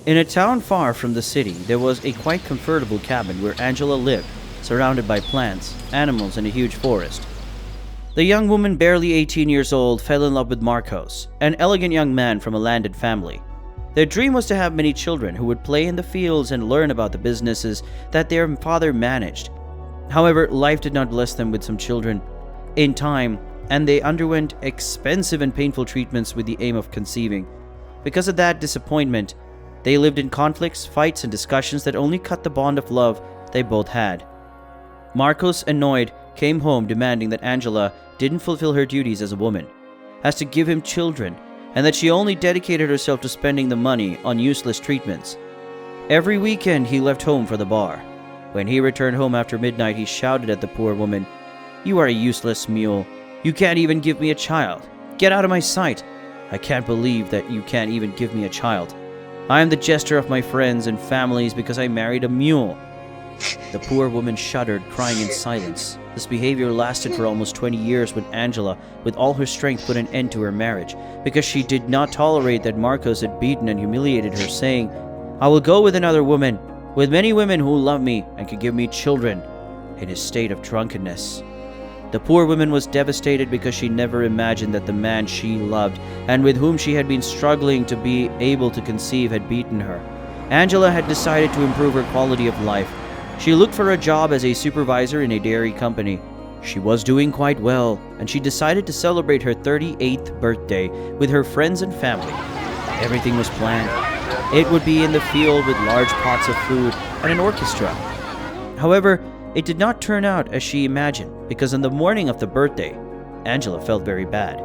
In a town far from the city, there was a quite comfortable cabin where Angela lived, surrounded by plants, animals, and a huge forest. The young woman, barely 18 years old, fell in love with Marcos, an elegant young man from a landed family. Their dream was to have many children who would play in the fields and learn about the businesses that their father managed. However, life did not bless them with some children in time, and they underwent expensive and painful treatments with the aim of conceiving. Because of that disappointment, they lived in conflicts, fights, and discussions that only cut the bond of love they both had. Marcos, annoyed, came home demanding that Angela didn't fulfill her duties as a woman, as to give him children, and that she only dedicated herself to spending the money on useless treatments. Every weekend he left home for the bar. When he returned home after midnight, he shouted at the poor woman, "You are a useless mule. You can't even give me a child. Get out of my sight. I can't believe that you can't even give me a child. I am the jester of my friends and families because I married a mule." The poor woman shuddered, crying in silence. This behavior lasted for almost 20 years when Angela, with all her strength, put an end to her marriage because she did not tolerate that Marcos had beaten and humiliated her, saying, "I will go with another woman, with many women who love me and can give me children," in his state of drunkenness. The poor woman was devastated because she never imagined that the man she loved and with whom she had been struggling to be able to conceive had beaten her. Angela had decided to improve her quality of life. She looked for a job as a supervisor in a dairy company. She was doing quite well, and she decided to celebrate her 38th birthday with her friends and family. Everything was planned. It would be in the field with large pots of food and an orchestra. However, it did not turn out as she imagined, because on the morning of the birthday, Angela felt very bad.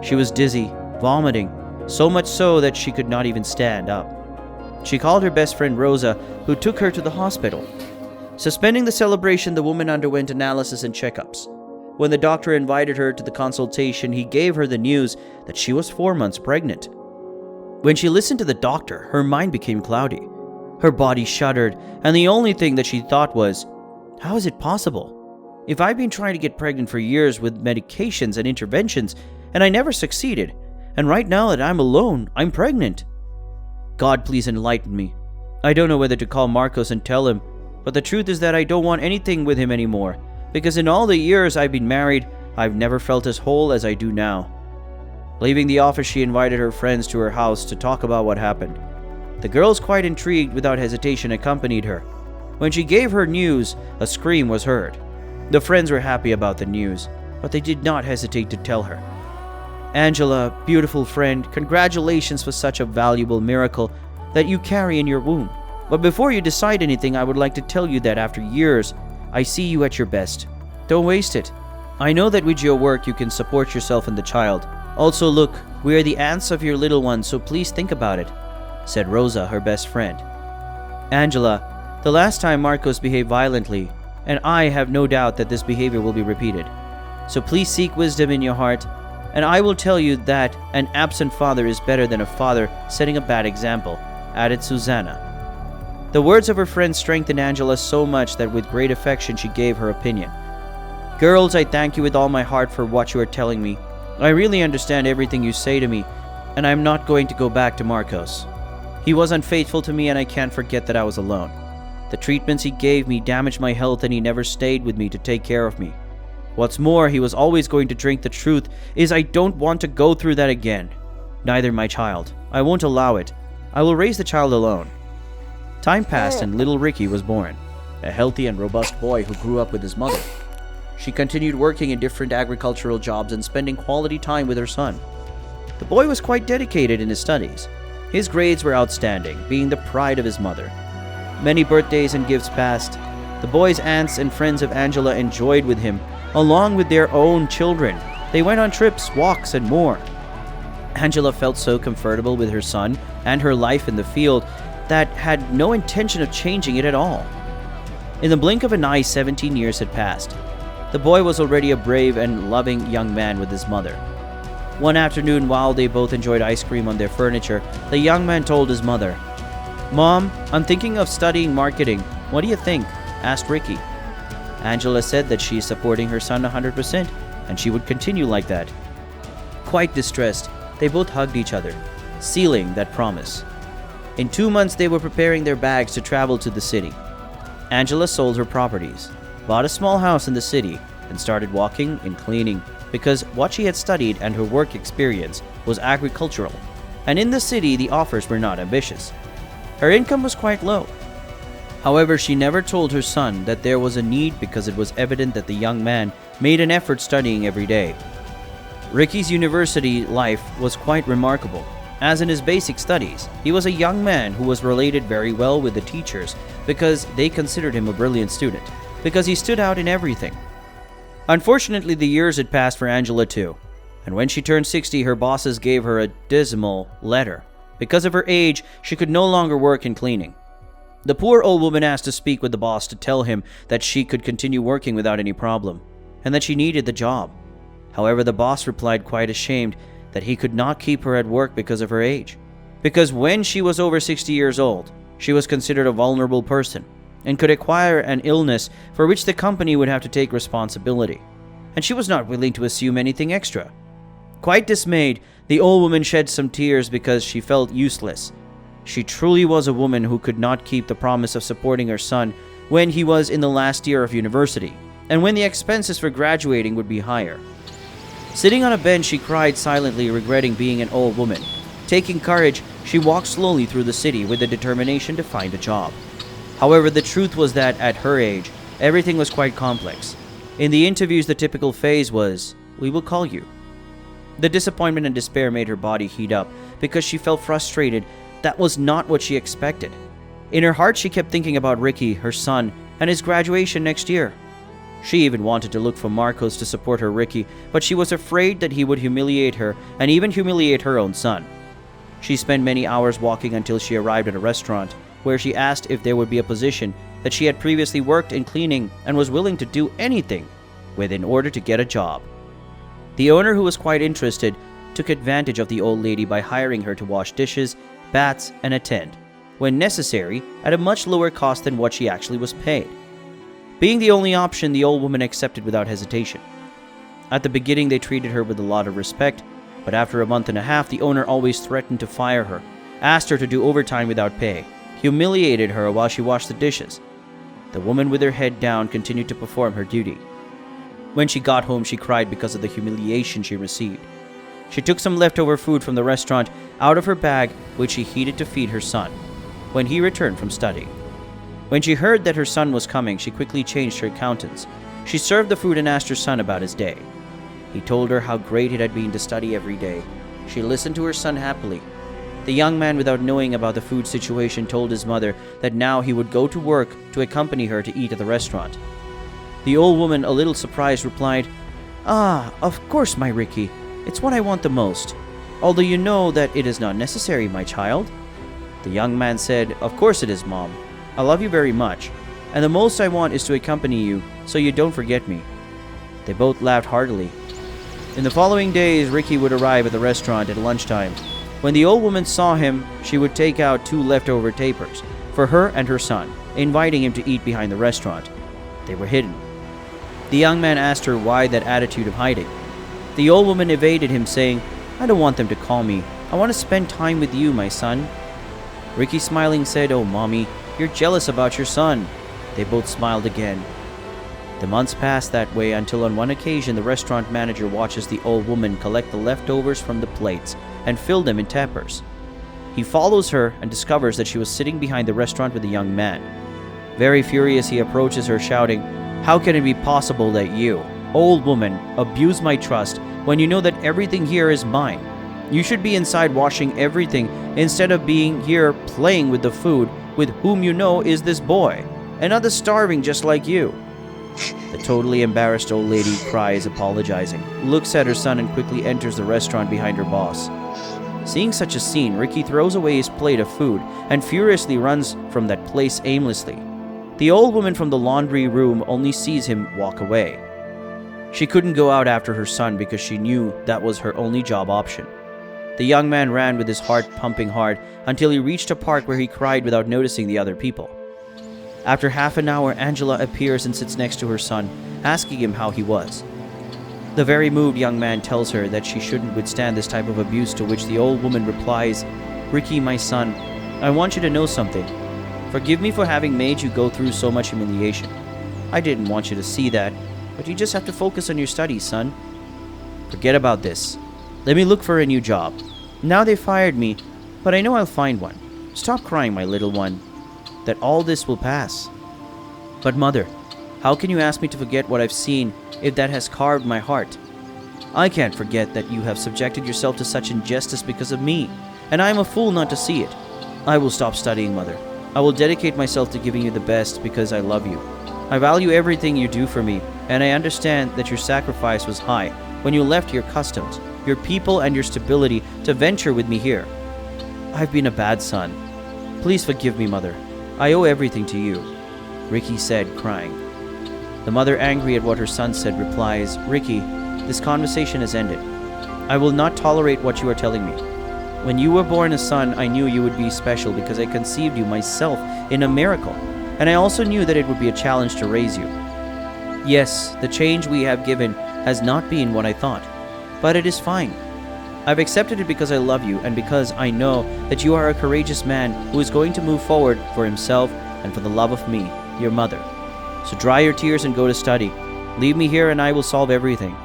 She was dizzy, vomiting, so much so that she could not even stand up. She called her best friend Rosa, who took her to the hospital. Suspending the celebration, the woman underwent analysis and checkups. When the doctor invited her to the consultation, he gave her the news that she was 4 months pregnant. When she listened to the doctor, her mind became cloudy. Her body shuddered, and the only thing that she thought was, "How is it possible? If I've been trying to get pregnant for years with medications and interventions, and I never succeeded, and right now that I'm alone, I'm pregnant. God, please enlighten me. I don't know whether to call Marcos and tell him, but the truth is that I don't want anything with him anymore, because in all the years I've been married, I've never felt as whole as I do now." Leaving the office, she invited her friends to her house to talk about what happened. The girls, quite intrigued, without hesitation accompanied her. When she gave her news, a scream was heard. The friends were happy about the news, but they did not hesitate to tell her. "Angela, beautiful friend, congratulations for such a valuable miracle that you carry in your womb. But before you decide anything, I would like to tell you that after years, I see you at your best. Don't waste it. I know that with your work you can support yourself and the child. Also look, we are the aunts of your little one, so please think about it," said Rosa, her best friend. "Angela, the last time Marcos behaved violently, and I have no doubt that this behavior will be repeated. So please seek wisdom in your heart, and I will tell you that an absent father is better than a father setting a bad example," added Susanna. The words of her friend strengthened Angela so much that with great affection she gave her opinion. "Girls, I thank you with all my heart for what you are telling me. I really understand everything you say to me, and I am not going to go back to Marcos. He was unfaithful to me, and I can't forget that I was alone. The treatments he gave me damaged my health, and he never stayed with me to take care of me. What's more, he was always going to drink. The truth is I don't want to go through that again. Neither my child. I won't allow it. I will raise the child alone." Time passed and little Ricky was born, a healthy and robust boy who grew up with his mother. She continued working in different agricultural jobs and spending quality time with her son. The boy was quite dedicated in his studies. His grades were outstanding, being the pride of his mother. Many birthdays and gifts passed. The boy's aunts and friends of Angela enjoyed with him, along with their own children. They went on trips, walks, and more. Angela felt so comfortable with her son and her life in the field that had no intention of changing it at all. In the blink of an eye, 17 years had passed. The boy was already a brave and loving young man with his mother. One afternoon, while they both enjoyed ice cream on their furniture, the young man told his mother, "Mom, I'm thinking of studying marketing. What do you think?" asked Ricky. Angela said that she is supporting her son 100% and she would continue like that. Quite distressed, they both hugged each other, sealing that promise. In 2 months, they were preparing their bags to travel to the city. Angela sold her properties, bought a small house in the city, and started walking and cleaning because what she had studied and her work experience was agricultural, and in the city the offers were not ambitious. Her income was quite low. However, she never told her son that there was a need because it was evident that the young man made an effort studying every day. Ricky's university life was quite remarkable, as in his basic studies, he was a young man who was related very well with the teachers because they considered him a brilliant student, because he stood out in everything. Unfortunately, the years had passed for Angela too, and when she turned 60, her bosses gave her a dismal letter. Because of her age, she could no longer work in cleaning. The poor old woman asked to speak with the boss to tell him that she could continue working without any problem, and that she needed the job. However, the boss replied quite ashamed that he could not keep her at work because of her age. Because when she was over 60 years old, she was considered a vulnerable person and could acquire an illness for which the company would have to take responsibility, and she was not willing to assume anything extra. Quite dismayed, the old woman shed some tears because she felt useless. She truly was a woman who could not keep the promise of supporting her son when he was in the last year of university, and when the expenses for graduating would be higher. Sitting on a bench, she cried silently, regretting being an old woman. Taking courage, she walked slowly through the city with the determination to find a job. However, the truth was that at her age, everything was quite complex. In the interviews, the typical phrase was, "We will call you." The disappointment and despair made her body heat up because she felt frustrated. That was not what she expected. In her heart, she kept thinking about Ricky, her son, and his graduation next year. She even wanted to look for Marcos to support her Ricky, but she was afraid that he would humiliate her and even humiliate her own son. She spent many hours walking until she arrived at a restaurant, where she asked if there would be a position that she had previously worked in cleaning and was willing to do anything with in order to get a job. The owner, who was quite interested, took advantage of the old lady by hiring her to wash dishes, bats, and attend, when necessary, at a much lower cost than what she actually was paid. Being the only option, the old woman accepted without hesitation. At the beginning, they treated her with a lot of respect, but after a month and a half, the owner always threatened to fire her, asked her to do overtime without pay, humiliated her while she washed the dishes. The woman, with her head down, continued to perform her duty. When she got home, she cried because of the humiliation she received. She took some leftover food from the restaurant out of her bag, which she heated to feed her son when he returned from studying. When she heard that her son was coming, she quickly changed her countenance. She served the food and asked her son about his day. He told her how great it had been to study every day. She listened to her son happily. The young man, without knowing about the food situation, told his mother that now he would go to work to accompany her to eat at the restaurant. The old woman, a little surprised, replied, "Ah, of course, my Ricky. It's what I want the most. Although you know that it is not necessary, my child." The young man said, "Of course it is, Mom. I love you very much, and the most I want is to accompany you so you don't forget me." They both laughed heartily. In the following days, Ricky would arrive at the restaurant at lunchtime. When the old woman saw him, she would take out 2 leftover tapers for her and her son, inviting him to eat behind the restaurant. They were hidden. The young man asked her why that attitude of hiding. The old woman evaded him, saying, "I don't want them to call me. I want to spend time with you, my son." Ricky, smiling, said, "Oh, Mommy, you're jealous about your son." They both smiled again. The months passed that way until on one occasion the restaurant manager watches the old woman collect the leftovers from the plates and fill them in tapers. He follows her and discovers that she was sitting behind the restaurant with a young man. Very furious, he approaches her, shouting, "How can it be possible that you, old woman, abuse my trust when you know that everything here is mine? You should be inside washing everything instead of being here playing with the food with whom you know is this boy, another starving just like you." The totally embarrassed old lady cries, apologizing, looks at her son, and quickly enters the restaurant behind her boss. Seeing such a scene, Ricky throws away his plate of food and furiously runs from that place aimlessly. The old woman from the laundry room only sees him walk away. She couldn't go out after her son because she knew that was her only job option. The young man ran with his heart pumping hard until he reached a park where he cried without noticing the other people. After half an hour, Angela appears and sits next to her son, asking him how he was. The very moved young man tells her that she shouldn't withstand this type of abuse, to which the old woman replies, "Ricky, my son, I want you to know something. Forgive me for having made you go through so much humiliation. I didn't want you to see that, but you just have to focus on your studies, son. Forget about this. Let me look for a new job. Now they fired me, but I know I'll find one. Stop crying, my little one. That all this will pass. But mother, how can you ask me to forget what I've seen if that has carved my heart? I can't forget that you have subjected yourself to such injustice because of me, and I am a fool not to see it. I will stop studying, mother. I will dedicate myself to giving you the best because I love you. I value everything you do for me, and I understand that your sacrifice was high when you left your customs, your people, and your stability to venture with me here. I've been a bad son. Please forgive me, mother. I owe everything to you, Ricky said, crying. The mother, angry at what her son said, replies, Ricky, this conversation has ended. I will not tolerate what you are telling me. When you were born a son, I knew you would be special because I conceived you myself in a miracle, and I also knew that it would be a challenge to raise you. Yes, the change we have given has not been what I thought, but it is fine. I've accepted it because I love you and because I know that you are a courageous man who is going to move forward for himself and for the love of me, your mother. So dry your tears and go to study. Leave me here and I will solve everything.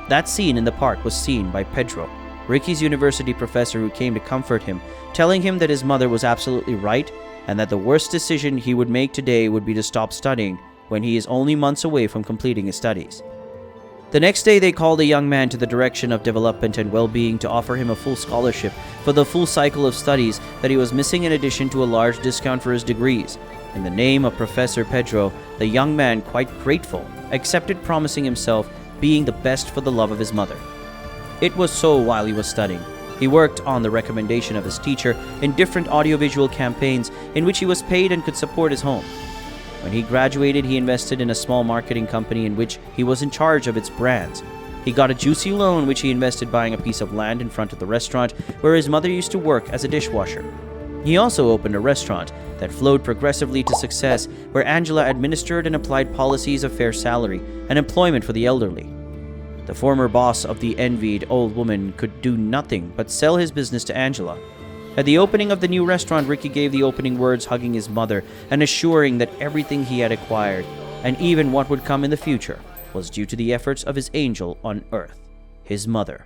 That scene in the park was seen by Pedro, Ricky's university professor, who came to comfort him, telling him that his mother was absolutely right and that the worst decision he would make today would be to stop studying when he is only months away from completing his studies. The next day, they called the young man to the Direction of Development and Well-being to offer him a full scholarship for the full cycle of studies that he was missing, in addition to a large discount for his degrees. In the name of Professor Pedro, the young man, quite grateful, accepted, promising himself being the best for the love of his mother. It was so while he was studying. He worked on the recommendation of his teacher in different audiovisual campaigns in which he was paid and could support his home. When he graduated, he invested in a small marketing company in which he was in charge of its brands. He got a juicy loan which he invested buying a piece of land in front of the restaurant where his mother used to work as a dishwasher. He also opened a restaurant that flowed progressively to success, where Angela administered and applied policies of fair salary and employment for the elderly. The former boss of the envied old woman could do nothing but sell his business to Angela. At the opening of the new restaurant, Ricky gave the opening words, hugging his mother and assuring that everything he had acquired, and even what would come in the future, was due to the efforts of his angel on earth, his mother.